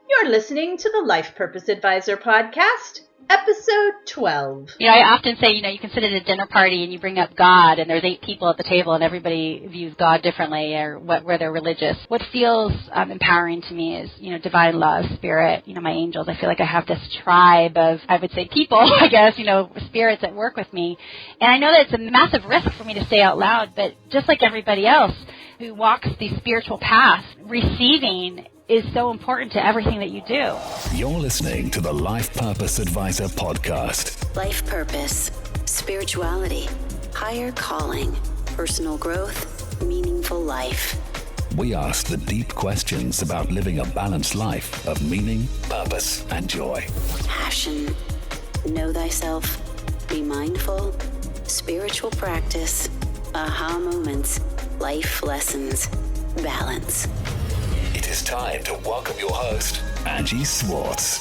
You're listening to the Life Purpose Advisor Podcast, Episode 12. I often say, you can sit at a dinner party and you bring up God and there's 8 people at the table and everybody views God differently or where they're religious. What feels empowering to me is, divine love, spirit, my angels. I feel like I have this tribe of, I would say people, I guess, spirits that work with me. And I know that it's a massive risk for me to say out loud, but just like everybody else who walks the spiritual path, receiving is so important to everything that you do. You're listening to the Life Purpose Advisor Podcast. Life purpose, spirituality, higher calling, personal growth, meaningful life. We ask the deep questions about living a balanced life of meaning, purpose, and joy. Passion, know thyself, be mindful, spiritual practice, aha moments, life lessons, balance. It is time to welcome your host, Angie Swartz.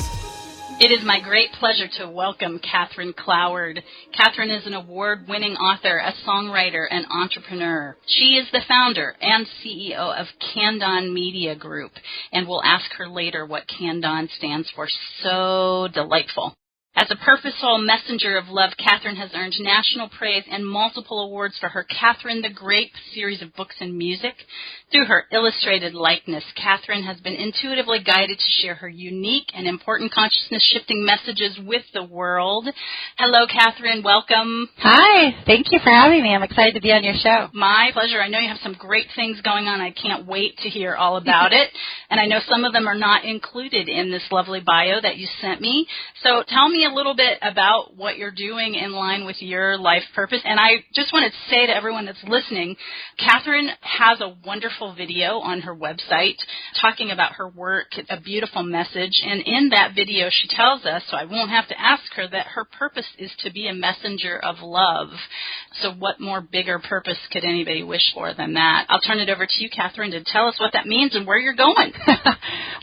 It is my great pleasure to welcome Kathryn Cloward. Kathryn is an award-winning author, a songwriter, and entrepreneur. She is the founder and CEO of Candon Media Group, and we'll ask her later what Candon stands for. So delightful. As a purposeful messenger of love, Kathryn has earned national praise and multiple awards for her Kathryn the Great series of books and music. Through her illustrated likeness, Kathryn has been intuitively guided to share her unique and important consciousness-shifting messages with the world. Hello, Kathryn. Welcome. Hi. Thank you for having me. I'm excited to be on your show. My pleasure. I know you have some great things going on. I can't wait to hear all about it. And I know some of them are not included in this lovely bio that you sent me. So tell me a little bit about what you're doing in line with your life purpose. And I just want to say to everyone that's listening, Kathryn has a wonderful video on her website talking about her work, a beautiful message. And in that video, she tells us, so I won't have to ask her, that her purpose is to be a messenger of love. So what more bigger purpose could anybody wish for than that? I'll turn it over to you, Kathryn, to tell us what that means and where you're going.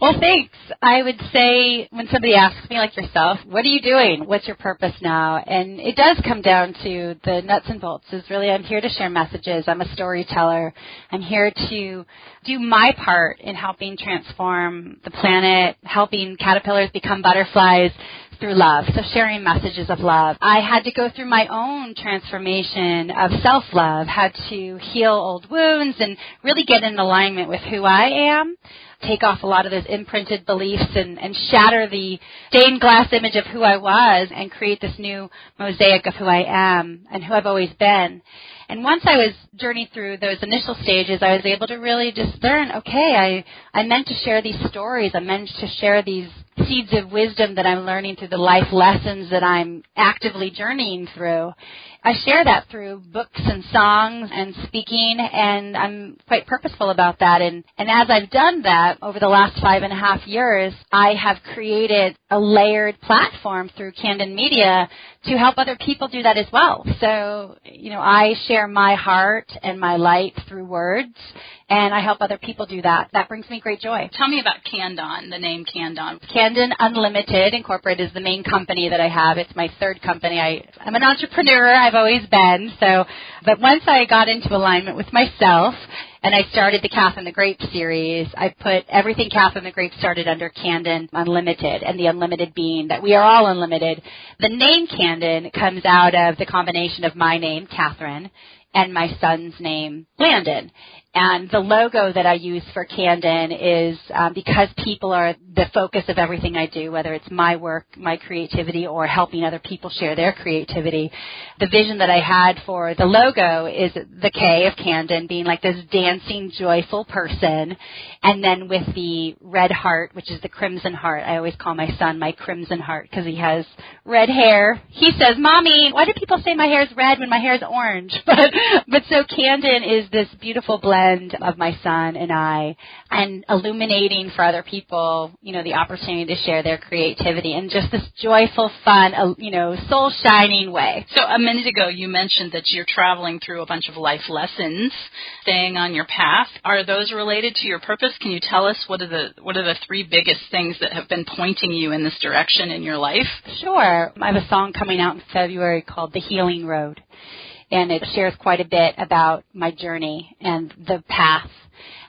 Well, thanks. I would say when somebody asks me like yourself, what are you doing? What's your purpose now? And it does come down to the nuts and bolts is really I'm here to share messages. I'm a storyteller. I'm here to do my part in helping transform the planet, helping caterpillars become butterflies through love, so sharing messages of love. I had to go through my own transformation of self-love, had to heal old wounds and really get in alignment with who I am, take off a lot of those imprinted beliefs and shatter the stained glass image of who I was and create this new mosaic of who I am and who I've always been. And once I was journeying through those initial stages, I was able to really just learn, okay, I meant to share these stories. I meant to share these seeds of wisdom that I'm learning through the life lessons that I'm actively journeying through. I share that through books and songs and speaking, and I'm quite purposeful about that. And as I've done that over the last 5.5 years, I have created a layered platform through Candon Media to help other people do that as well. So, I share my heart and my light through words, and I help other people do that. That brings me great joy. Tell me about Candon, the name Candon. Candon Unlimited Incorporated is the main company that I have. It's my third company. I'm an entrepreneur. I've always been. But once I got into alignment with myself and I started the Kathryn the Great series, I put everything Kathryn the Great started under Candon Unlimited, and the unlimited being that we are all unlimited. The name Candon comes out of the combination of my name, Kathryn, and my son's name, Landon. And the logo that I use for Candon is because people are the focus of everything I do, whether it's my work, my creativity, or helping other people share their creativity. The vision that I had for the logo is the K of Candon being like this dancing, joyful person. And then with the red heart, which is the crimson heart. I always call my son my crimson heart because he has red hair. He says, Mommy, why do people say my hair is red when my hair is orange? But so Candon is this beautiful blend of my son and I, and illuminating for other people, the opportunity to share their creativity in just this joyful, fun, soul-shining way. So a minute ago you mentioned that you're traveling through a bunch of life lessons, staying on your path. Are those related to your purpose? Can you tell us what are the 3 biggest things that have been pointing you in this direction in your life? Sure. I have a song coming out in February called The Healing Road. And it shares quite a bit about my journey and the path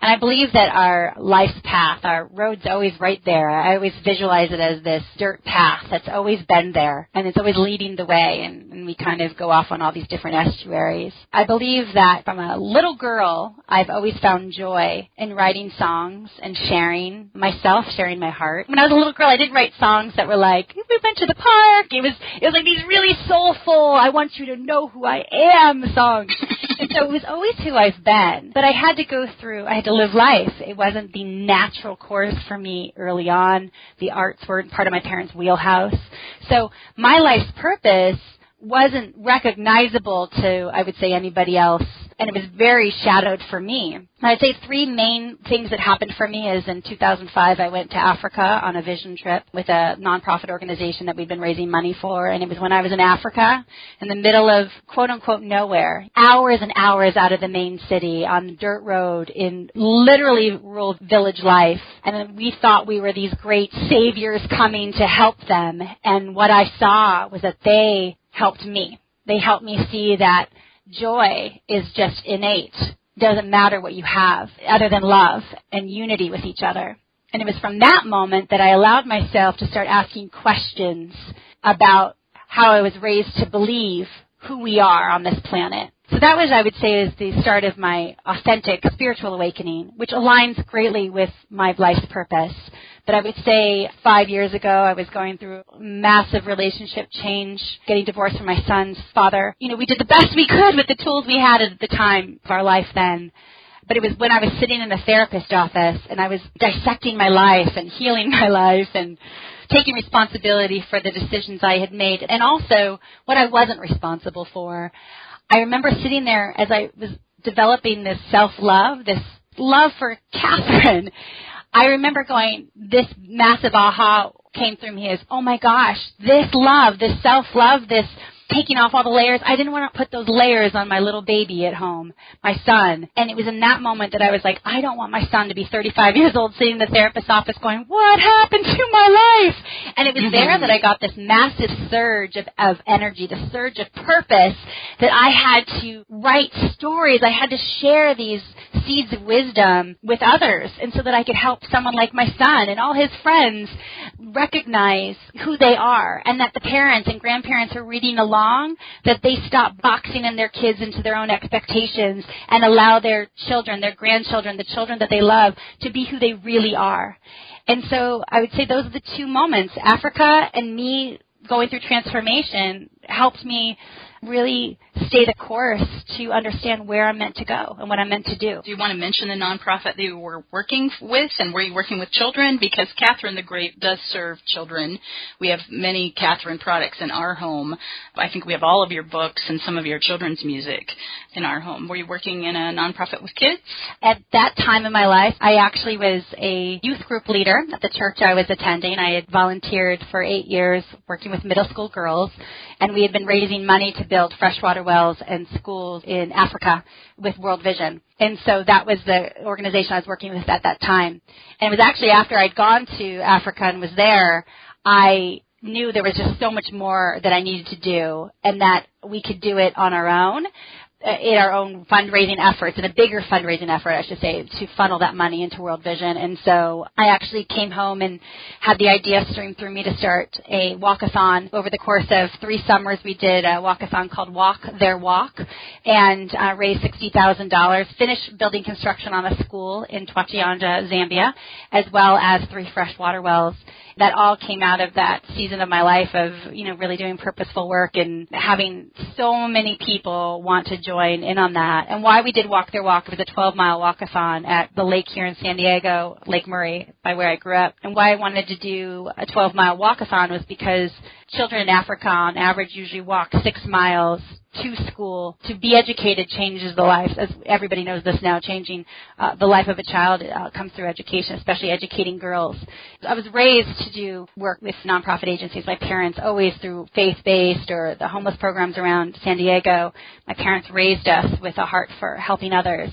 And I believe that our life's path, our road's always right there. I always visualize it as this dirt path that's always been there, and it's always leading the way, and we kind of go off on all these different estuaries. I believe that from a little girl, I've always found joy in writing songs and sharing myself, sharing my heart. When I was a little girl, I didn't write songs that were like, we went to the park. It was like these really soulful, I want you to know who I am songs. And so it was always who I've been. But I had to live life. It wasn't the natural course for me early on. The arts weren't part of my parents' wheelhouse. So my life's purpose wasn't recognizable to, I would say, anybody else, and it was very shadowed for me. I'd say three main things that happened for me is in 2005, I went to Africa on a vision trip with a nonprofit organization that we'd been raising money for, and it was when I was in Africa, in the middle of quote-unquote nowhere, hours and hours out of the main city on the dirt road in literally rural village life, and then we thought we were these great saviors coming to help them, and what I saw was that they helped me. They helped me see that joy is just innate. Doesn't matter what you have other than love and unity with each other. And it was from that moment that I allowed myself to start asking questions about how I was raised to believe who we are on this planet. So that was, I would say, is the start of my authentic spiritual awakening, which aligns greatly with my life's purpose. But I would say 5 years ago, I was going through massive relationship change, getting divorced from my son's father. You know, we did the best we could with the tools we had at the time of our life then. But it was when I was sitting in a therapist office and I was dissecting my life and healing my life and taking responsibility for the decisions I had made and also what I wasn't responsible for. I remember sitting there as I was developing this self-love, this love for Kathryn. I remember going, this massive aha came through me as, oh my gosh, this love, this self-love, this taking off all the layers. I didn't want to put those layers on my little baby at home, my son. And it was in that moment that I was like, I don't want my son to be 35 years old sitting in the therapist's office going, what happened to my life? And it was there that I got this massive surge of energy, the surge of purpose that I had to write stories. I had to share these seeds of wisdom with others, and so that I could help someone like my son and all his friends recognize who they are, and that the parents and grandparents are reading along, that they stop boxing in their kids into their own expectations and allow their children, their grandchildren, the children that they love, to be who they really are. And so I would say those are the two moments. Africa and me going through transformation helped me really stay the course to understand where I'm meant to go and what I'm meant to do. Do you want to mention the nonprofit that you were working with, and were you working with children? Because Kathryn the Great does serve children. We have many Kathryn products in our home. I think we have all of your books and some of your children's music in our home. Were you working in a nonprofit with kids? At that time in my life, I actually was a youth group leader at the church I was attending. I had volunteered for 8 years working with middle school girls, and we had been raising money to build freshwater wells and schools in Africa with World Vision. And so that was the organization I was working with at that time. And it was actually after I'd gone to Africa and was there, I knew there was just so much more that I needed to do, and that we could do it on our own, in our own fundraising efforts, and a bigger fundraising effort, I should say, to funnel that money into World Vision. And so I actually came home and had the idea stream through me to start a walkathon. Over the course of 3 summers, we did a walkathon called Walk Their Walk, and raised $60,000, finished building construction on a school in Twachianja, Zambia, as well as 3 freshwater wells. That all came out of that season of my life of, really doing purposeful work and having so many people want to join in on that. And why we did Walk Their Walk, it was a 12-mile walkathon at the lake here in San Diego, Lake Murray, by where I grew up. And why I wanted to do a 12-mile walkathon was because children in Africa on average usually walk 6 miles to school. To be educated changes the lives, as everybody knows this now, changing the life of a child comes through education, especially educating girls. I was raised to do work with nonprofit agencies. My parents, always through faith-based or the homeless programs around San Diego, my parents raised us with a heart for helping others.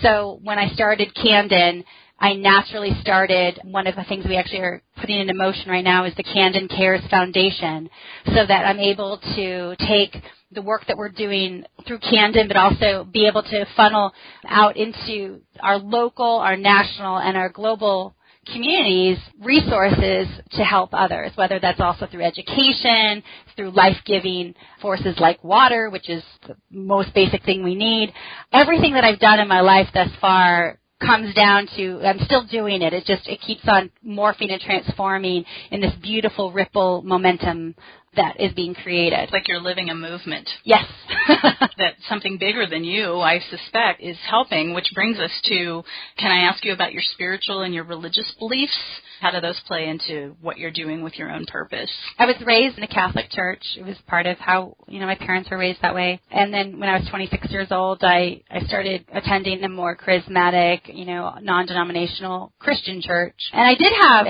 So when I started Camden, I naturally started, one of the things we actually are putting into motion right now is the Camden Cares Foundation, so that I'm able to take the work that we're doing through Camden, but also be able to funnel out into our local, our national, and our global communities resources to help others, whether that's also through education, through life-giving forces like water, which is the most basic thing we need. Everything that I've done in my life thus far comes down to, I'm still doing it. It keeps on morphing and transforming in this beautiful ripple momentum that is being created. It's like you're living a movement. Yes. That something bigger than you, I suspect, is helping, which brings us to, can I ask you about your spiritual and your religious beliefs? How do those play into what you're doing with your own purpose? I was raised in a Catholic church. It was part of how, my parents were raised that way. And then when I was 26 years old, I started attending a more charismatic, non-denominational Christian church. And I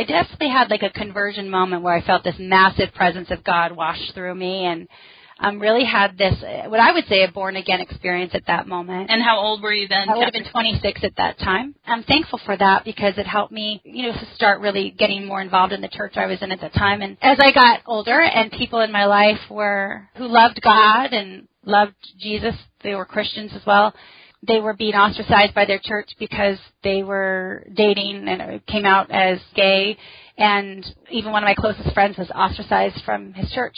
definitely had like a conversion moment where I felt this massive presence of God wash through me, and really had this, what I would say, a born-again experience at that moment. And how old were you then? I would have been 26 at that time. I'm thankful for that because it helped me, to start really getting more involved in the church I was in at the time. And as I got older and people in my life who loved God and loved Jesus, they were Christians as well, they were being ostracized by their church because they were dating and came out as gay. And even one of my closest friends was ostracized from his church.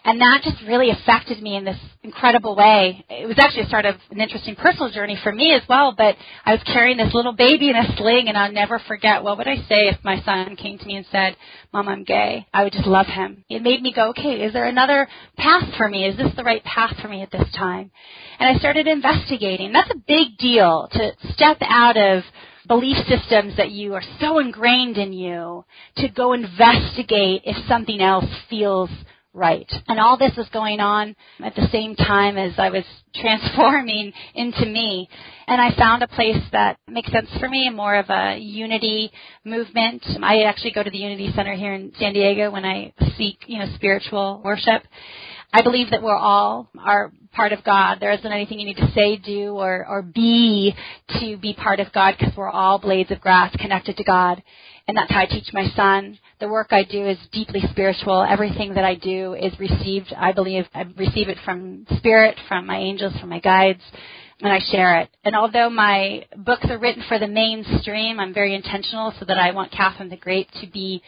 And that just really affected me in this incredible way. It was actually a start of an interesting personal journey for me as well, but I was carrying this little baby in a sling, and I'll never forget, what would I say if my son came to me and said, Mom, I'm gay? I would just love him. It made me go, okay, is there another path for me? Is this the right path for me at this time? And I started investigating. That's a big deal, to step out of belief systems that you are so ingrained in you, to go investigate if something else feels right. And all this was going on at the same time as I was transforming into me. And I found a place that makes sense for me, more of a unity movement. I actually go to the Unity Center here in San Diego when I seek, spiritual worship. I believe that we're all are part of God. There isn't anything you need to say, do, or be to be part of God, because we're all blades of grass connected to God. And that's how I teach my son. The work I do is deeply spiritual. Everything that I do is received, I believe, I receive it from Spirit, from my angels, from my guides, and I share it. And although my books are written for the mainstream, I'm very intentional so that I want Kathryn the Great to be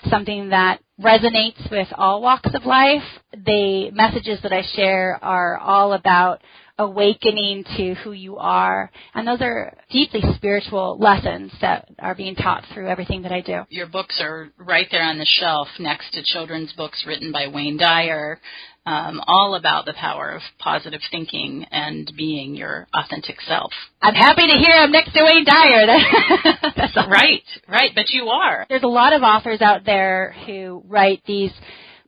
something that resonates with all walks of life. The messages that I share are all about awakening to who you are. And those are deeply spiritual lessons that are being taught through everything that I do. Your books are right there on the shelf next to children's books written by Wayne Dyer, all about the power of positive thinking and being your authentic self. I'm happy to hear I'm next to Wayne Dyer. That's right, but you are. There's a lot of authors out there who write these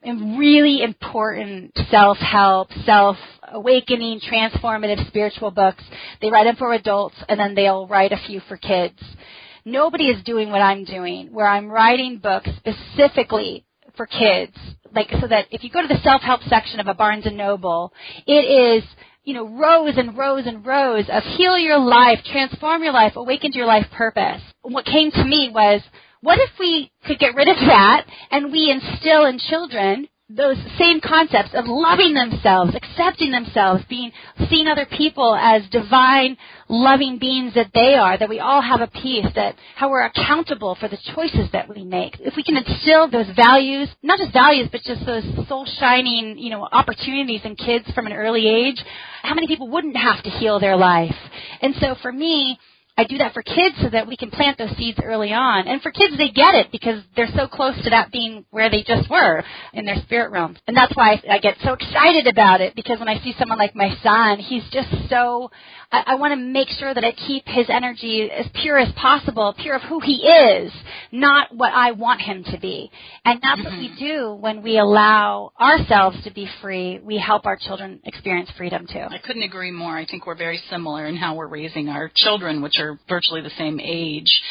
really important self-help, self-awakening, transformative spiritual books. They write them for adults, and then they'll write a few for kids. Nobody is doing what I'm doing, where I'm writing books specifically for kids, so that if you go to the self-help section of a Barnes & Noble, it is, rows and rows and rows of heal your life, transform your life, awaken to your life purpose. What came to me was, what if we could get rid of that and we instill in children those same concepts of loving themselves, accepting themselves, seeing other people as divine, loving beings that they are, that we all have a piece, that how we're accountable for the choices that we make. If we can instill those values, not just values, but just those soul-shining, opportunities in kids from an early age, how many people wouldn't have to heal their life? And so for me, I do that for kids so that we can plant those seeds early on. And for kids, they get it because they're so close to that being where they just were in their spirit realm. And that's why I get so excited about it, because when I see someone like my son, he's just so, I want to make sure that I keep his energy as pure as possible, pure of who he is, not what I want him to be. And that's what we do when we allow ourselves to be free. We help our children experience freedom too. I couldn't agree more. I think we're very similar in how we're raising our children, which are virtually the same age.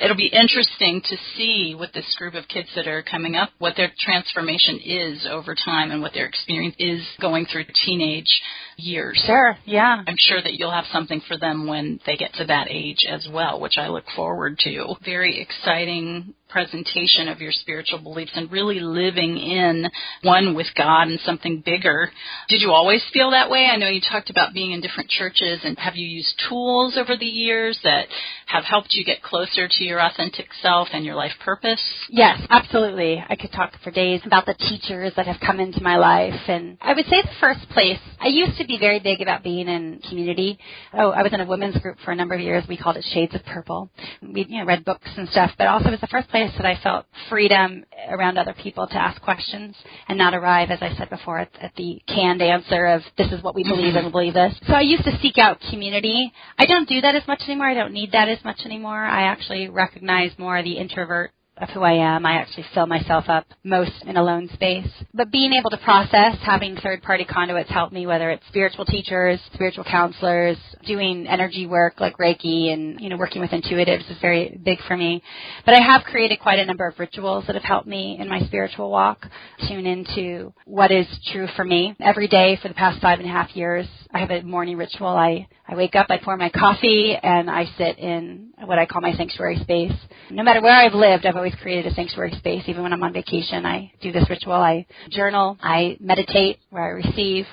It'll be interesting to see with this group of kids that are coming up what their transformation is over time and what their experience is going through teenage years. Sure, yeah. I'm sure that you'll have something for them when they get to that age as well, which I look forward to. Very exciting presentation of your spiritual beliefs and really living in one with God and something bigger. Did you always feel that way? I know you talked about being in different churches, and have you used tools over the years that have helped you get closer to your authentic self and your life purpose? Yes, absolutely. I could talk for days about the teachers that have come into my life. And I would say the first place, I used to be very big about being in community. I was in a women's group for a number of years. We called it Shades of Purple. We read books and stuff, but also it was the first place that I felt freedom around other people to ask questions and not arrive, as I said before, at the canned answer of this is what we believe and we believe this. So I used to seek out community. I don't do that as much anymore. I don't need that as much anymore. I actually recognize more the introvert of who I am. I actually fill myself up most in a lone space. But being able to process, having third-party conduits help me, whether it's spiritual teachers, spiritual counselors, doing energy work like Reiki and, working with intuitives is very big for me. But I have created quite a number of rituals that have helped me in my spiritual walk tune into what is true for me. Every day for the past 5.5 years, I have a morning ritual. I wake up, I pour my coffee, and I sit in what I call my sanctuary space. No matter where I've lived, I've always created a sanctuary space. Even when I'm on vacation, I do this ritual. I journal, I meditate where I receive,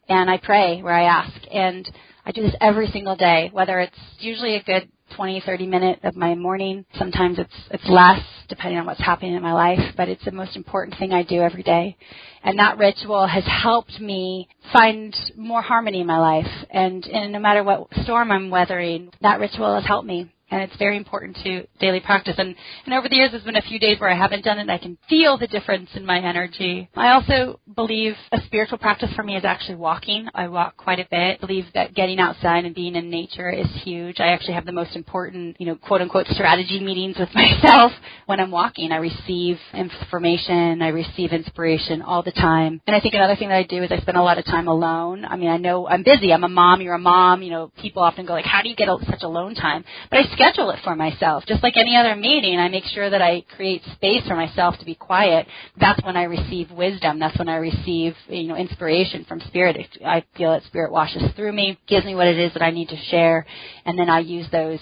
and I pray where I ask. And I do this every single day, whether it's usually a good 20, 30 minutes of my morning. Sometimes it's less, depending on what's happening in my life, but it's the most important thing I do every day. And that ritual has helped me find more harmony in my life. And no matter what storm I'm weathering, that ritual has helped me. And it's very important to daily practice. And over the years, there's been a few days where I haven't done it, and I can feel the difference in my energy. I also believe a spiritual practice for me is actually walking. I walk quite a bit. I believe that getting outside and being in nature is huge. I actually have the most important, quote-unquote strategy meetings with myself when I'm walking. I receive information. I receive inspiration all the time. And I think another thing that I do is I spend a lot of time alone. I mean, I know I'm busy. I'm a mom. You're a mom. People often go like, how do you get such alone time? But I schedule it for myself. Just like any other meeting, I make sure that I create space for myself to be quiet. That's when I receive wisdom. That's when I receive, inspiration from Spirit. I feel that Spirit washes through me, gives me what it is that I need to share, and then I use those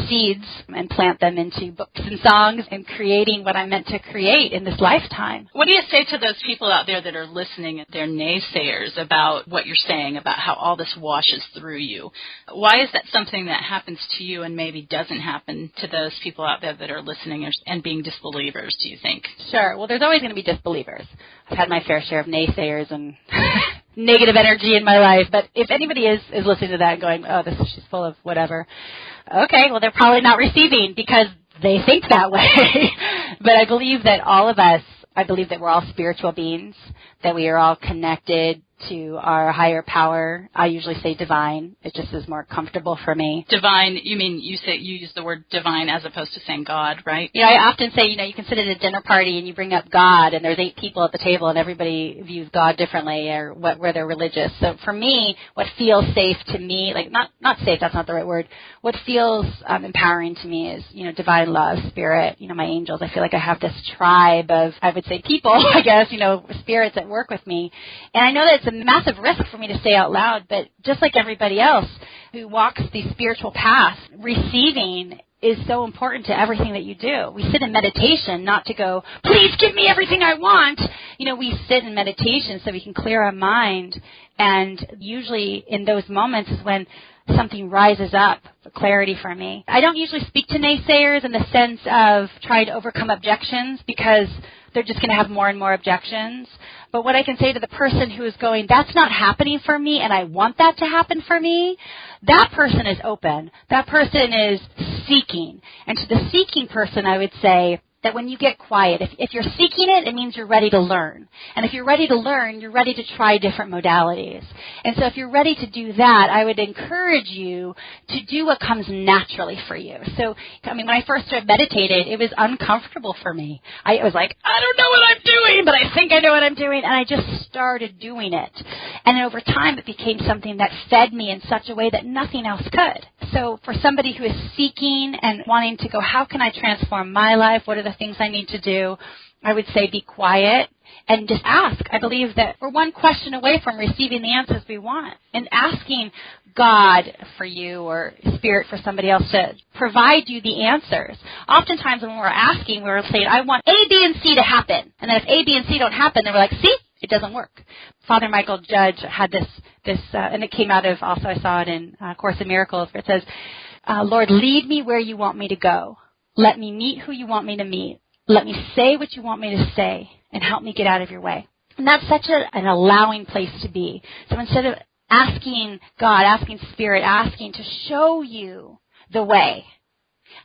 seeds and plant them into books and songs and creating what I'm meant to create in this lifetime. What do you say to those people out there that are listening, they're naysayers about what you're saying, about how all this washes through you? Why is that something that happens to you and maybe doesn't happen to those people out there that are listening and being disbelievers, do you think? Sure. Well, there's always going to be disbelievers. I've had my fair share of naysayers and negative energy in my life. But if anybody is listening to that and going, oh, she's full of whatever, okay, well, they're probably not receiving because they think that way. But I believe that all of us, I believe that we're all spiritual beings, that we are all connected to our higher power. I usually say divine. It just is more comfortable for me. Divine, you mean you use the word divine as opposed to saying God, right? I often say, you can sit at a dinner party and you bring up God and there's 8 people at the table and everybody views God differently or where they're religious. So for me, what feels safe to me, like not safe, that's not the right word. What feels empowering to me is, divine love, Spirit, my angels. I feel like I have this tribe of, I would say people, I guess, spirits that work with me. And I know that it's a massive risk for me to say out loud, but just like everybody else who walks the spiritual path, receiving is so important to everything that you do. We sit in meditation not to go, please give me everything I want. We sit in meditation so we can clear our mind, and usually in those moments is when something rises up for clarity for me. I don't usually speak to naysayers in the sense of trying to overcome objections because they're just going to have more and more objections. But what I can say to the person who is going, that's not happening for me and I want that to happen for me, that person is open. That person is seeking. And to the seeking person, I would say, that when you get quiet, if you're seeking it, it means you're ready to learn. And if you're ready to learn, you're ready to try different modalities. And so if you're ready to do that, I would encourage you to do what comes naturally for you. So, when I first started meditating, it was uncomfortable for me. I was like, I don't know what I'm doing, but I think I know what I'm doing. And I just started doing it. And then over time, it became something that fed me in such a way that nothing else could. So for somebody who is seeking and wanting to go, how can I transform my life? What are the things I need to do? I would say be quiet and just ask. I believe that we're one question away from receiving the answers we want. And asking God for you or Spirit for somebody else to provide you the answers. Oftentimes when we're asking, we're saying, I want A, B, and C to happen. And then if A, B, and C don't happen, then we're like, see? It doesn't work. Father Michael Judge had this, and it came out of, also I saw it in Course in Miracles, where it says, Lord, lead me where you want me to go. Let me meet who you want me to meet. Let me say what you want me to say, and help me get out of your way. And that's such an allowing place to be. So instead of asking God, asking Spirit, asking to show you the way,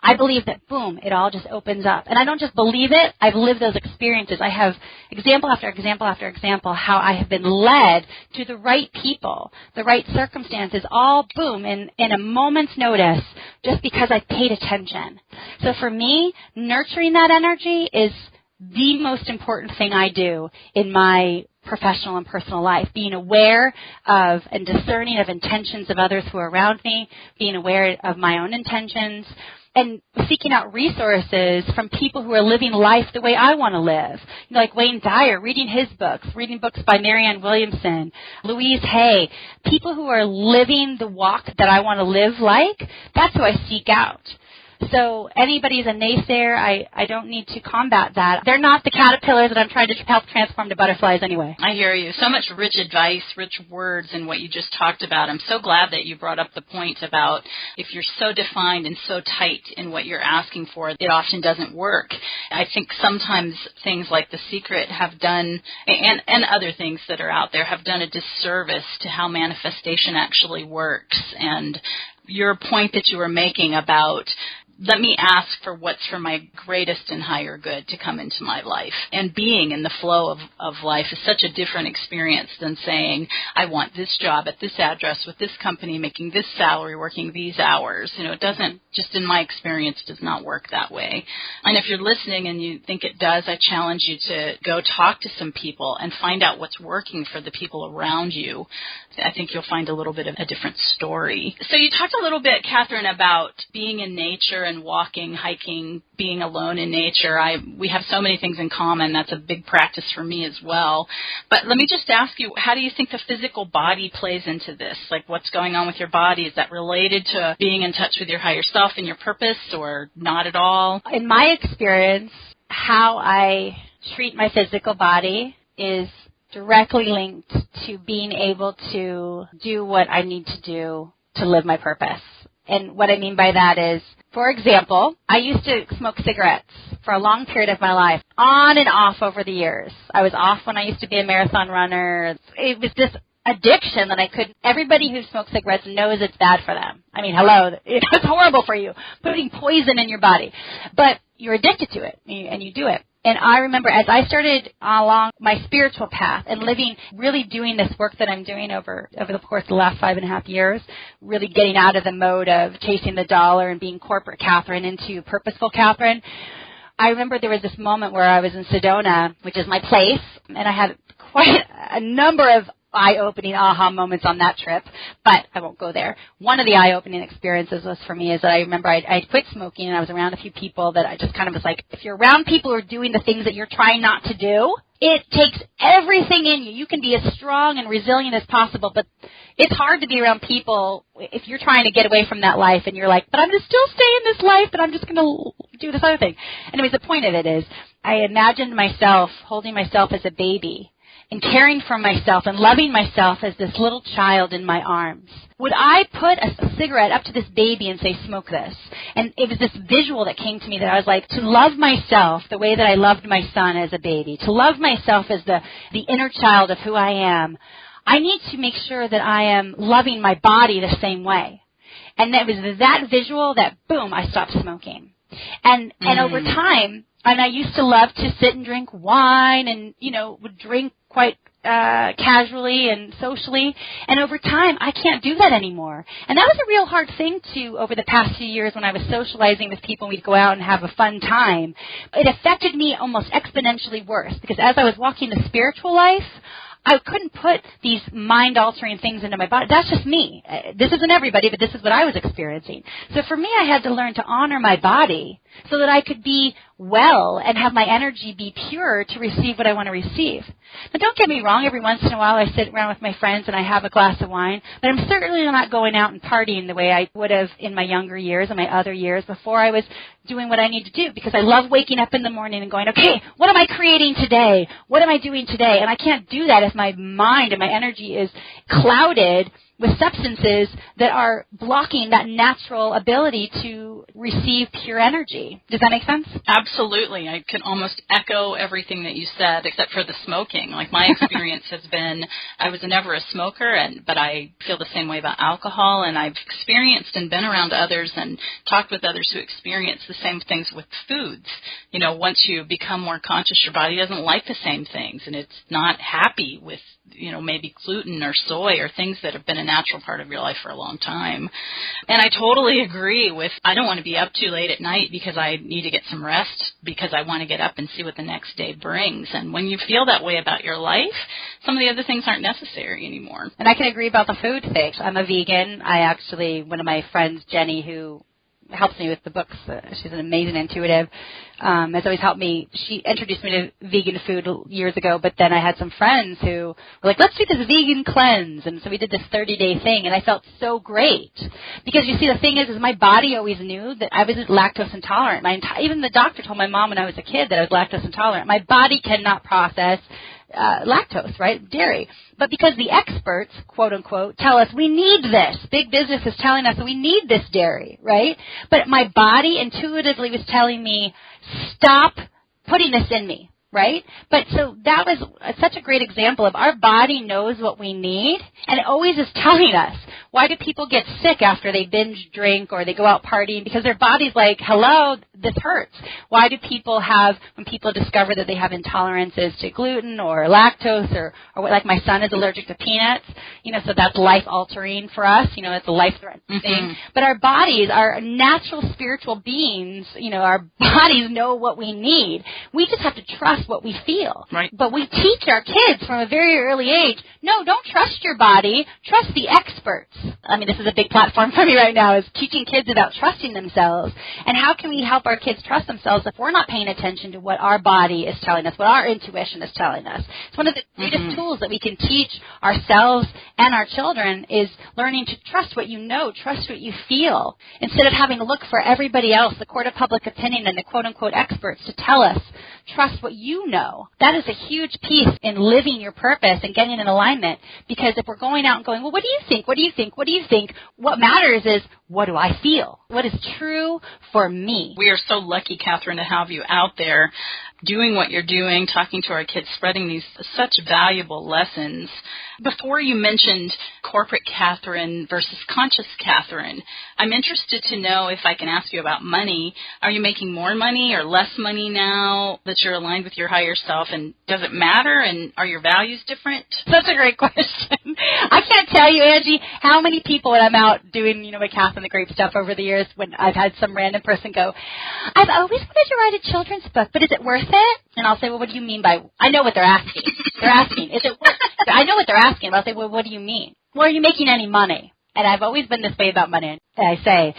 I believe that, boom, it all just opens up. And I don't just believe it. I've lived those experiences. I have example after example after example how I have been led to the right people, the right circumstances, all, boom, in a moment's notice just because I paid attention. So for me, nurturing that energy is the most important thing I do in my professional and personal life, being aware of and discerning of intentions of others who are around me, being aware of my own intentions, and seeking out resources from people who are living life the way I want to live. Like Wayne Dyer, reading his books, reading books by Marianne Williamson, Louise Hay, people who are living the walk that I want to live like, that's who I seek out. So anybody's a naysayer, I don't need to combat that. They're not the caterpillars that I'm trying to help transform to butterflies anyway. I hear you. So much rich advice, rich words in what you just talked about. I'm so glad that you brought up the point about if you're so defined and so tight in what you're asking for, it often doesn't work. I think sometimes things like The Secret have done, and other things that are out there, have done a disservice to how manifestation actually works. And your point that you were making about, let me ask for what's for my greatest and higher good to come into my life. And being in the flow of life is such a different experience than saying, I want this job at this address with this company, making this salary, working these hours. It doesn't, just in my experience, does not work that way. And if you're listening and you think it does, I challenge you to go talk to some people and find out what's working for the people around you. I think you'll find a little bit of a different story. So you talked a little bit, Kathryn, about being in nature and walking, hiking, being alone in nature. We have so many things in common. That's a big practice for me as well. But let me just ask you, how do you think the physical body plays into this? Like, what's going on with your body? Is that related to being in touch with your higher self and your purpose, or not at all? In my experience, how I treat my physical body is directly linked to being able to do what I need to do to live my purpose. And what I mean by that is, for example, I used to smoke cigarettes for a long period of my life, on and off over the years. I was off when I used to be a marathon runner. It was this addiction that I couldn't. Everybody who smokes cigarettes knows it's bad for them. I mean, hello, it's horrible for you, putting poison in your body. But you're addicted to it, and you do it. And I remember as I started along my spiritual path and really doing this work that I'm doing over the course of the last 5.5 years, really getting out of the mode of chasing the dollar and being corporate Kathryn into purposeful Kathryn, I remember there was this moment where I was in Sedona, which is my place, and I had quite a number of eye-opening aha moments on that trip, but I won't go there. One of the eye-opening experiences was for me is that I remember I'd quit smoking, and I was around a few people that I just kind of was like, if you're around people who are doing the things that you're trying not to do, it takes everything in you. You can be as strong and resilient as possible, but it's hard to be around people if you're trying to get away from that life and you're like, but I'm just still staying in this life, but I'm just going to do this other thing. Anyways, the point of it is I imagined myself holding myself as a baby and caring for myself and loving myself as this little child in my arms. Would I put a cigarette up to this baby and say, smoke this? And it was this visual that came to me that I was like, to love myself the way that I loved my son as a baby, to love myself as the inner child of who I am, I need to make sure that I am loving my body the same way. And it was that visual that, boom, I stopped smoking. And over time, and I used to love to sit and drink wine and, would drink quite casually and socially. And over time, I can't do that anymore. And that was a real hard thing over the past few years when I was socializing with people and we'd go out and have a fun time. It affected me almost exponentially worse because as I was walking the spiritual life, I couldn't put these mind-altering things into my body. That's just me. This isn't everybody, but this is what I was experiencing. So for me, I had to learn to honor my body so that I could be well and have my energy be pure to receive what I want to receive. Now, don't get me wrong. Every once in a while, I sit around with my friends and I have a glass of wine, but I'm certainly not going out and partying the way I would have in my younger years and my other years before I was doing what I need to do, because I love waking up in the morning and going, okay, what am I creating today? What am I doing today? And I can't do that if my mind and my energy is clouded with substances that are blocking that natural ability to receive pure energy. Does that make sense? Absolutely. I can almost echo everything that you said, except for the smoking. Like, my experience has been, I was never a smoker, but I feel the same way about alcohol, and I've experienced and been around others and talked with others who experience the same things with foods. Once you become more conscious, your body doesn't like the same things, and it's not happy with, maybe gluten or soy or things that have been a natural part of your life for a long time. And I totally agree with, I don't want to be up too late at night because I need to get some rest, because I want to get up and see what the next day brings. And when you feel that way about your life, some of the other things aren't necessary anymore. And I can agree about the food thing. I'm a vegan. One of my friends, Jenny, who helps me with the books. She's an amazing intuitive. Has always helped me. She introduced me to vegan food years ago, but then I had some friends who were like, let's do this vegan cleanse. And so we did this 30-day thing, and I felt so great. Because you see, the thing is my body always knew that I was lactose intolerant. Even the doctor told my mom when I was a kid that I was lactose intolerant. My body cannot process lactose, right? Dairy. But because the experts, quote unquote, tell us we need this. Big business is telling us that we need this dairy, right? But my body intuitively was telling me, stop putting this in me, right? But so that was such a great example of our body knows what we need, and it always is telling us. Why do people get sick after they binge drink or they go out partying? Because their body's like, hello, this hurts. Why do people when people discover that they have intolerances to gluten or lactose or like my son is allergic to peanuts, so that's life-altering for us. It's a life-threatening thing. But our bodies, our natural spiritual beings, our bodies know what we need. We just have to trust what we feel. Right. But we teach our kids from a very early age, no, don't trust your body, trust the experts. This is a big platform for me right now, is teaching kids about trusting themselves. And how can we help our kids trust themselves if we're not paying attention to what our body is telling us, what our intuition is telling us? It's one of the greatest tools that we can teach ourselves and our children is learning to trust what you know, trust what you feel, instead of having to look for everybody else, the court of public opinion and the quote-unquote experts to tell us, trust what you know. That is a huge piece in living your purpose and getting in alignment, because if we're going out and going, well, what do you think? What do you think? What do you think? What matters is, what do I feel? What is true for me? We are so lucky, Kathryn, to have you out there doing what you're doing, talking to our kids, spreading these such valuable lessons. Before you mentioned corporate Kathryn versus conscious Kathryn, I'm interested to know if I can ask you about money. Are you making more money or less money now that you're aligned with your higher self? And does it matter? And are your values different? Such a great question. I can't tell you, Angie, how many people when I'm out doing, my Kath and the Grape stuff over the years, when I've had some random person go, I've always wanted to write a children's book, but is it worth it? And I'll say, well, what do you mean by, I know what they're asking. They're asking, is it worth it? I know what they're asking, but I'll say, well, what do you mean? Well, are you making any money? And I've always been this way about money. And I say,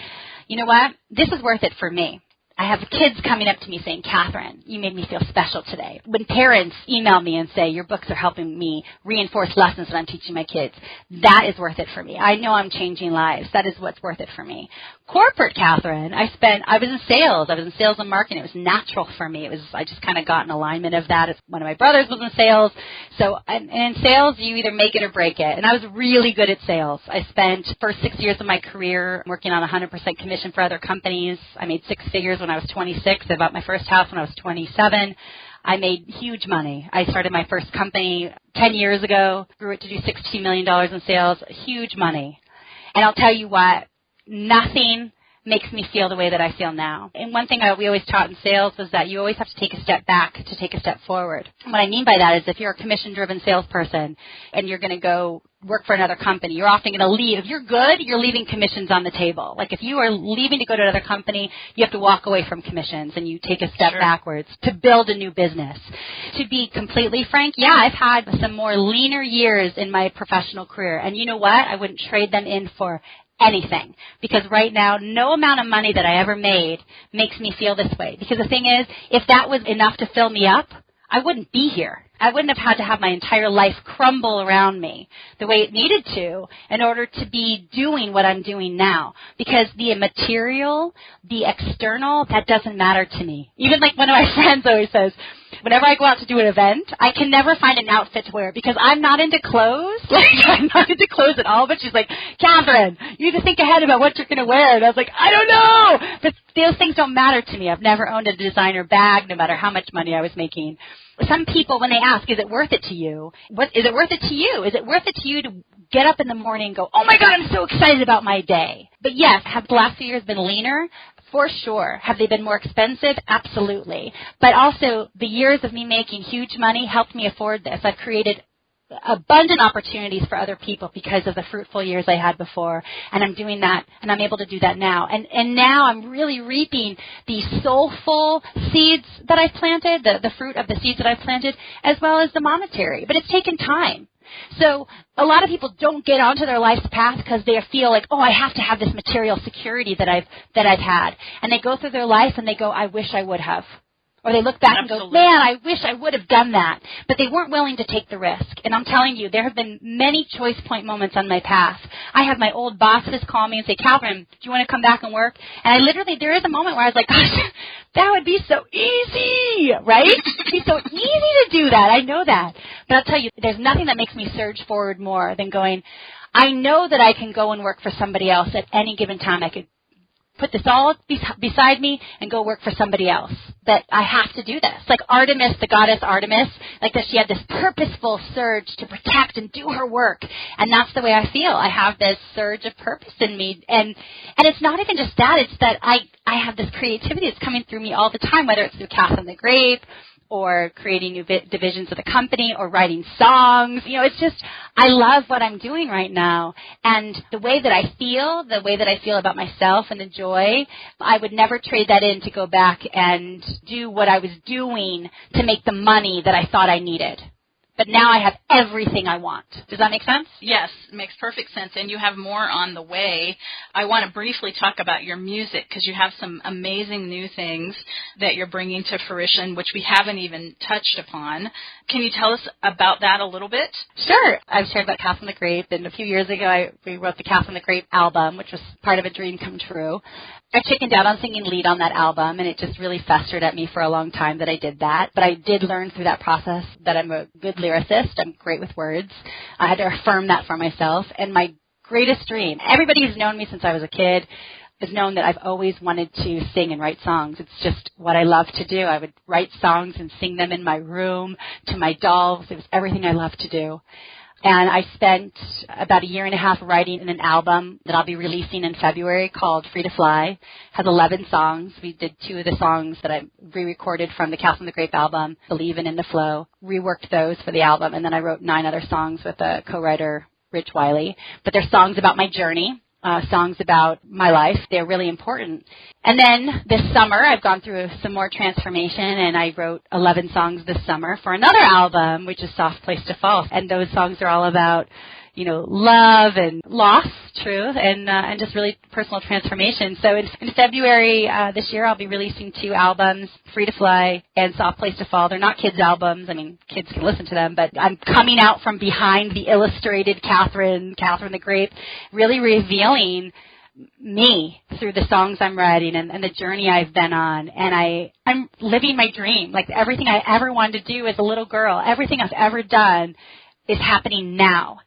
you know what? This is worth it for me. I have kids coming up to me saying, Kathryn, you made me feel special today. When parents email me and say, your books are helping me reinforce lessons that I'm teaching my kids, that is worth it for me. I know I'm changing lives. That is what's worth it for me. Corporate Kathryn, I was in sales. I was in sales and marketing. It was natural for me. I just kind of got in alignment of that. One of my brothers was in sales. So and in sales, you either make it or break it. And I was really good at sales. I spent first 6 years of my career working on 100% commission for other companies. I made six figures when I was 26. I bought my first house when I was 27. I made huge money. I started my first company 10 years ago, grew it to do $16 million in sales, huge money. And I'll tell you what, nothing makes me feel the way that I feel now. And one thing we always taught in sales was that you always have to take a step back to take a step forward. And what I mean by that is if you're a commission-driven salesperson and you're going to go work for another company, you're often going to leave. If you're good, you're leaving commissions on the table. Like if you are leaving to go to another company, you have to walk away from commissions and you take a step backwards to build a new business. To be completely frank, yeah, I've had some more leaner years in my professional career. And you know what? I wouldn't trade them in for anything, because right now, no amount of money that I ever made makes me feel this way. Because the thing is, if that was enough to fill me up, I wouldn't be here. I wouldn't have had to have my entire life crumble around me the way it needed to in order to be doing what I'm doing now. Because the material, the external, that doesn't matter to me. Even like one of my friends always says, whenever I go out to do an event, I can never find an outfit to wear because I'm not into clothes. Like, I'm not into clothes at all. But she's like, Kathryn, you need to think ahead about what you're going to wear. And I was like, I don't know. But those things don't matter to me. I've never owned a designer bag, no matter how much money I was making. Some people, when they ask, is it worth it to you? Is it worth it to you? Is it worth it to you to get up in the morning and go, oh, my God, I'm so excited about my day? But, yes, have the last few years been leaner? For sure. Have they been more expensive? Absolutely. But also, the years of me making huge money helped me afford this. I've created abundant opportunities for other people because of the fruitful years I had before, and I'm doing that, and I'm able to do that now. And now I'm really reaping the soulful seeds that I've planted, the fruit of the seeds that I've planted, as well as the monetary. But it's taken time. So a lot of people don't get onto their life's path because they feel like, oh, I have to have this material security that I've had. And they go through their life and they go, I wish I would have. Or they look back and go, man, I wish I would have done that. But they weren't willing to take the risk. And I'm telling you, there have been many choice point moments on my path. I have my old bosses call me and say, Kathryn, do you want to come back and work? And there is a moment where I was like, gosh, that would be so easy, right? It would be so easy to do that. I know that. But I'll tell you, there's nothing that makes me surge forward more than going, I know that I can go and work for somebody else at any given time. I could put this all beside me and go work for somebody else. That I have to do this. Like Artemis, the goddess Artemis, like that she had this purposeful surge to protect and do her work. And that's the way I feel. I have this surge of purpose in me. And it's not even just that. It's that I have this creativity that's coming through me all the time, whether it's through Catherine the Grape, or creating new divisions of the company, or writing songs. You know, it's just, I love what I'm doing right now. And the way that I feel about myself and the joy, I would never trade that in to go back and do what I was doing to make the money that I thought I needed. But now I have everything I want. Does that make sense? Yes, it makes perfect sense. And you have more on the way. I want to briefly talk about your music because you have some amazing new things that you're bringing to fruition, which we haven't even touched upon. Can you tell us about that a little bit? Sure. I've shared about Kathryn the Grape, and a few years ago we wrote the Kathryn the Grape album, which was part of a dream come true. I chickened out on singing lead on that album, and it just really festered at me for a long time that I did that. But I did learn through that process that I'm a good lyricist. I'm great with words. I had to affirm that for myself. And my greatest dream, everybody who's known me since I was a kid has known that I've always wanted to sing and write songs. It's just what I love to do. I would write songs and sing them in my room to my dolls. It was everything I loved to do. And I spent about a year and a half writing an album that I'll be releasing in February called Free to Fly. It has 11 songs. We did 2 of the songs that I re-recorded from the Kathryn the Grape album, Believe in the Flow, reworked those for the album, and then I wrote 9 other songs with a co-writer, Rich Wiley. But they're songs about my journey. Songs about my life. They're really important. And then this summer, I've gone through some more transformation, and I wrote 11 songs this summer for another album, which is Soft Place to Fall. And those songs are all about, you know, love and loss, truth, and just really personal transformation. So in February this year, I'll be releasing 2 albums, Free to Fly and Soft Place to Fall. They're not kids' albums. I mean, kids can listen to them, but I'm coming out from behind the illustrated Kathryn the Grape, really revealing me through the songs I'm writing and the journey I've been on. And I'm living my dream. Like everything I ever wanted to do as a little girl, everything I've ever done is happening now.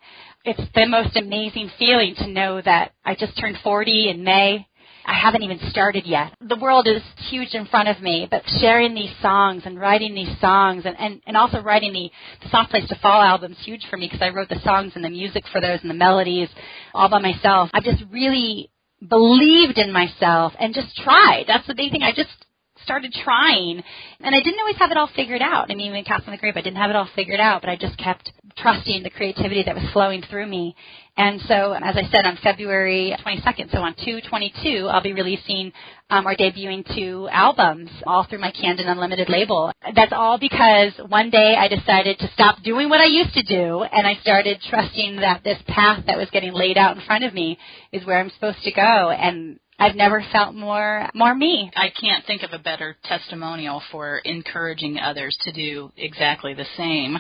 It's the most amazing feeling to know that I just turned 40 in May. I haven't even started yet. The world is huge in front of me, but sharing these songs and writing these songs and also writing the Soft Place to Fall album is huge for me because I wrote the songs and the music for those and the melodies all by myself. I've just really believed in myself and just tried. That's the big thing. I just started trying, and I didn't always have it all figured out. I mean, in Kathryn the Grape, I didn't have it all figured out, but I just kept trusting the creativity that was flowing through me. And so, as I said, on February 22nd, so on 2/22, I'll be releasing or debuting 2 albums, all through my Candid Unlimited label. That's all because one day I decided to stop doing what I used to do, and I started trusting that this path that was getting laid out in front of me is where I'm supposed to go. And I've never felt more me. I can't think of a better testimonial for encouraging others to do exactly the same.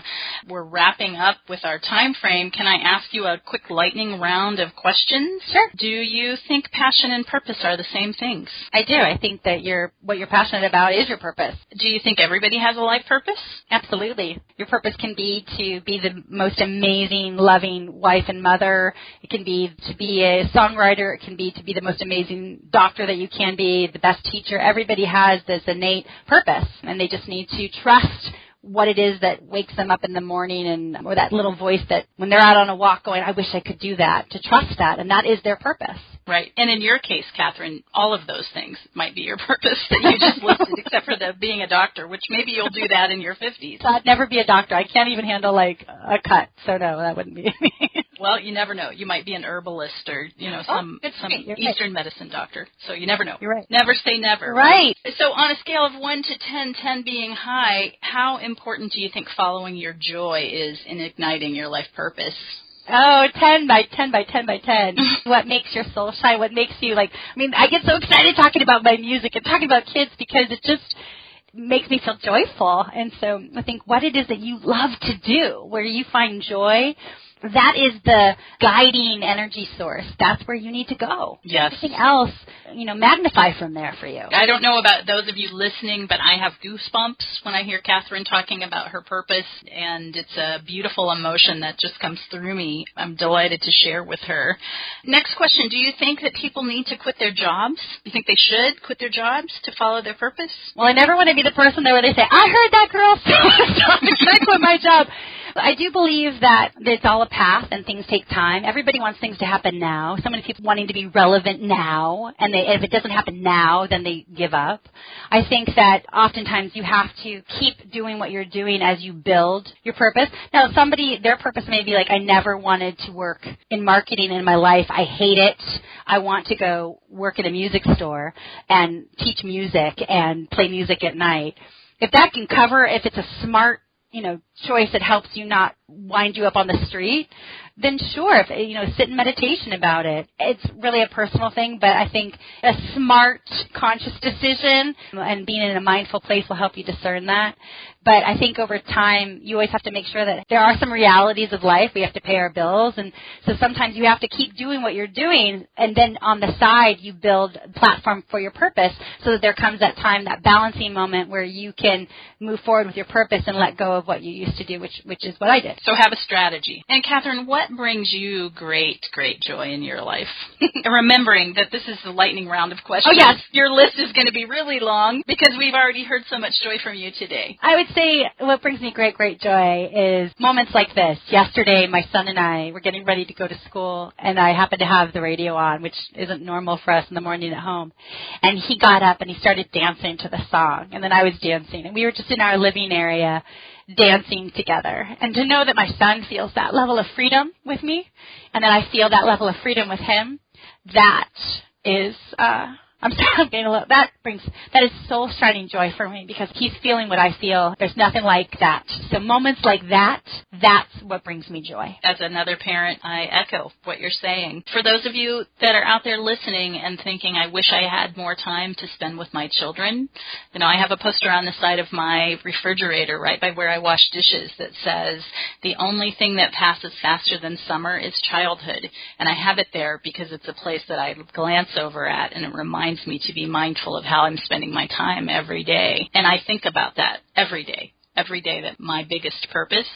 We're wrapping up with our time frame. Can I ask you a quick lightning round of questions? Sure. Do you think passion and purpose are the same things? I do. I think that what you're passionate about is your purpose. Do you think everybody has a life purpose? Absolutely. Your purpose can be to be the most amazing, loving wife and mother. It can be to be a songwriter. It can be to be the most amazing doctor that you can be, the best teacher. Everybody has this innate purpose, and they just need to trust what it is that wakes them up in the morning, or that little voice that when they're out on a walk going, I wish I could do that, to trust that, and that is their purpose. Right. And in your case, Kathryn, all of those things might be your purpose that you just listed, except for the being a doctor, which maybe you'll do that in your 50s. I'd never be a doctor. I can't even handle, like, a cut, so no, that wouldn't be me. Well, you never know. You might be an herbalist or, some Eastern medicine doctor. So you never know. You're right. Never say never. Right. So on a scale of 1 to 10, 10 being high, how important do you think following your joy is in igniting your life purpose? Oh, 10 by 10 by 10 by 10. What makes your soul shine? What makes you I get so excited talking about my music and talking about kids because it just makes me feel joyful. And so I think what it is that you love to do, where you find joy, that is the guiding energy source. That's where you need to go. Yes. Everything else, magnify from there for you. I don't know about those of you listening, but I have goosebumps when I hear Kathryn talking about her purpose, and it's a beautiful emotion that just comes through me. I'm delighted to share with her. Next question, do you think that people need to quit their jobs? Do you think they should quit their jobs to follow their purpose? Well, I never want to be the person where they say, I heard that girl say I'm going to quit my job. I do believe that it's all a path and things take time. Everybody wants things to happen now. So many people wanting to be relevant now, and if it doesn't happen now, then they give up. I think that oftentimes you have to keep doing what you're doing as you build your purpose. Now, their purpose may be like, I never wanted to work in marketing in my life. I hate it. I want to go work at a music store and teach music and play music at night. If that can cover, if it's a smart choice that helps you not wind you up on the street, then sure, sit in meditation about it. It's really a personal thing, but I think a smart, conscious decision and being in a mindful place will help you discern that. But I think over time, you always have to make sure that there are some realities of life. We have to pay our bills, and so sometimes you have to keep doing what you're doing, and then on the side, you build a platform for your purpose so that there comes that time, that balancing moment where you can move forward with your purpose and let go of what you used to do, which is what I did. So have a strategy. And Kathryn, what brings you great, great joy in your life? Remembering that this is the lightning round of questions. Oh, yes. Your list is going to be really long because we've already heard so much joy from you today. I would say what brings me great, great joy is moments like this. Yesterday, my son and I were getting ready to go to school, and I happened to have the radio on, which isn't normal for us in the morning at home. And he got up and he started dancing to the song, and then I was dancing. And we were just in our living area dancing together. And to know that my son feels that level of freedom with me, and that I feel that level of freedom with him, that is that is soul-shining joy for me because he's feeling what I feel. There's nothing like that. So moments like that, that's what brings me joy. As another parent, I echo what you're saying. For those of you that are out there listening and thinking, I wish I had more time to spend with my children, I have a poster on the side of my refrigerator right by where I wash dishes that says, the only thing that passes faster than summer is childhood. And I have it there because it's a place that I glance over at, and it reminds me to be mindful of how I'm spending my time every day. And I think about that every day, that my biggest purpose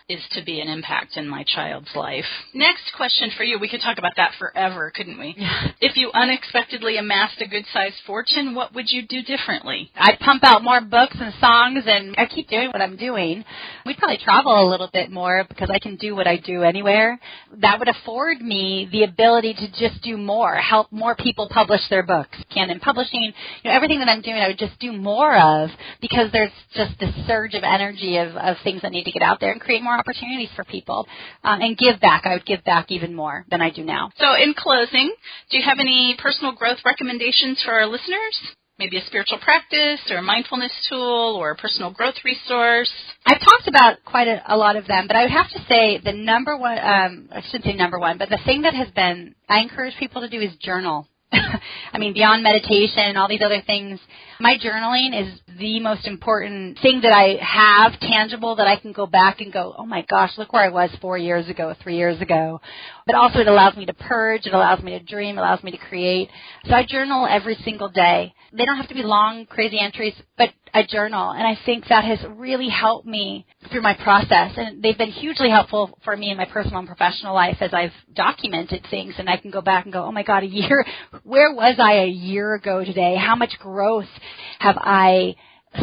is to be an impact in my child's life. Next question for you. We could talk about that forever, couldn't we? If you unexpectedly amassed a good-sized fortune, what would you do differently? I'd pump out more books and songs, and I keep doing what I'm doing. We'd probably travel a little bit more because I can do what I do anywhere. That would afford me the ability to just do more, help more people publish their books. Canon Publishing, everything that I'm doing, I would just do more of because there's just this surge of energy of things that need to get out there and create more opportunities for people. And give back. I would give back even more than I do now. So in closing, do you have any personal growth recommendations for our listeners? Maybe a spiritual practice or a mindfulness tool or a personal growth resource? I've talked about quite a lot of them, but I would have to say the number one, I shouldn't say number one, but the thing that has been, I encourage people to do is journal. I mean, beyond meditation and all these other things, my journaling is the most important thing that I have tangible that I can go back and go, oh my gosh, look where I was 4 years ago, 3 years ago. But also it allows me to purge, it allows me to dream, it allows me to create. So I journal every single day. They don't have to be long, crazy entries, but I journal. And I think that has really helped me through my process. And they've been hugely helpful for me in my personal and professional life as I've documented things. And I can go back and go, oh my God, where was I a year ago today? How much growth have I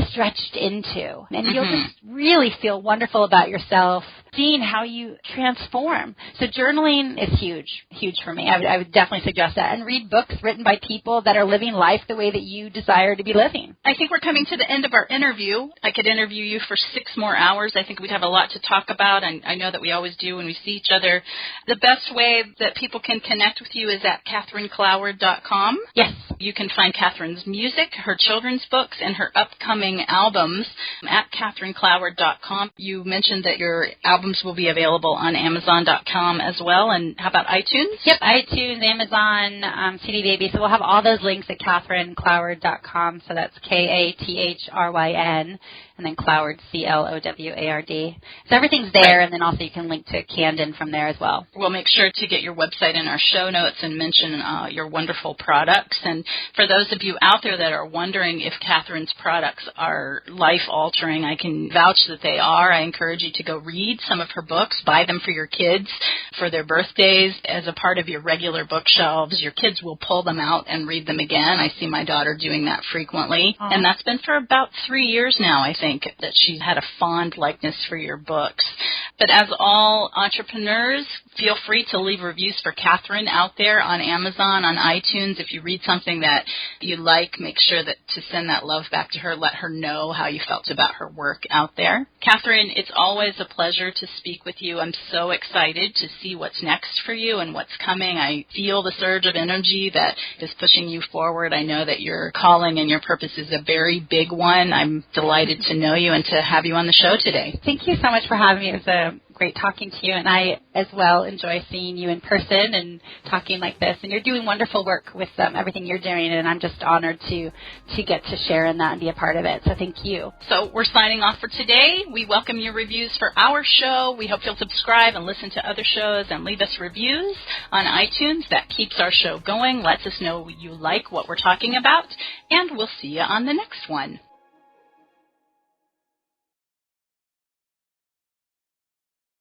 stretched into? And you'll just really feel wonderful about yourself, seeing how you transform. So journaling is huge for me. I would definitely suggest that. And read books written by people that are living life the way that you desire to be living. I think we're coming to the end of our interview. I could interview you for 6 more hours. I think we'd have a lot to talk about, and I know that we always do when we see each other. The best way that people can connect with you is at KathrynCloward.com. Yes. You can find Kathryn's music, her children's books, and her upcoming albums at KathrynCloward.com. You mentioned that your albums will be available on Amazon.com as well. And how about iTunes? Yep, iTunes, Amazon, CD Baby. So we'll have all those links at KathrynCloward.com. So that's Kathryn, and then Cloward, Cloward. So everything's there, and then also you can link to Candon from there as well. We'll make sure to get your website in our show notes and mention your wonderful products. And for those of you out there that are wondering if Kathryn's products are life-altering, I can vouch that they are. I encourage you to go read some of her books, buy them for your kids for their birthdays as a part of your regular bookshelves. Your kids will pull them out and read them again. I see my daughter doing that frequently. Aww. And that's been for about 3 years now, I think, that she's had a fond likeness for your books. But as all entrepreneurs, feel free to leave reviews for Kathryn out there on Amazon, on iTunes. If you read something that you like, make sure that to send that love back to her. Let her know how you felt about her work out there. Kathryn, it's always a pleasure to speak with you. I'm so excited to see what's next for you and what's coming. I feel the surge of energy that is pushing you forward. I know that your calling and your purpose is a very big one. I'm delighted to know you and to have you on the show today. Thank you so much for having me. It was great talking to you, and I as well enjoy seeing you in person and talking like this. And you're doing wonderful work with everything you're doing, and I'm just honored to get to share in that and be a part of it. So thank you. So we're signing off for today. We welcome your reviews for our show. We hope you'll subscribe and listen to other shows and leave us reviews on iTunes. That keeps our show going, lets us know you like what we're talking about, and we'll see you on the next one.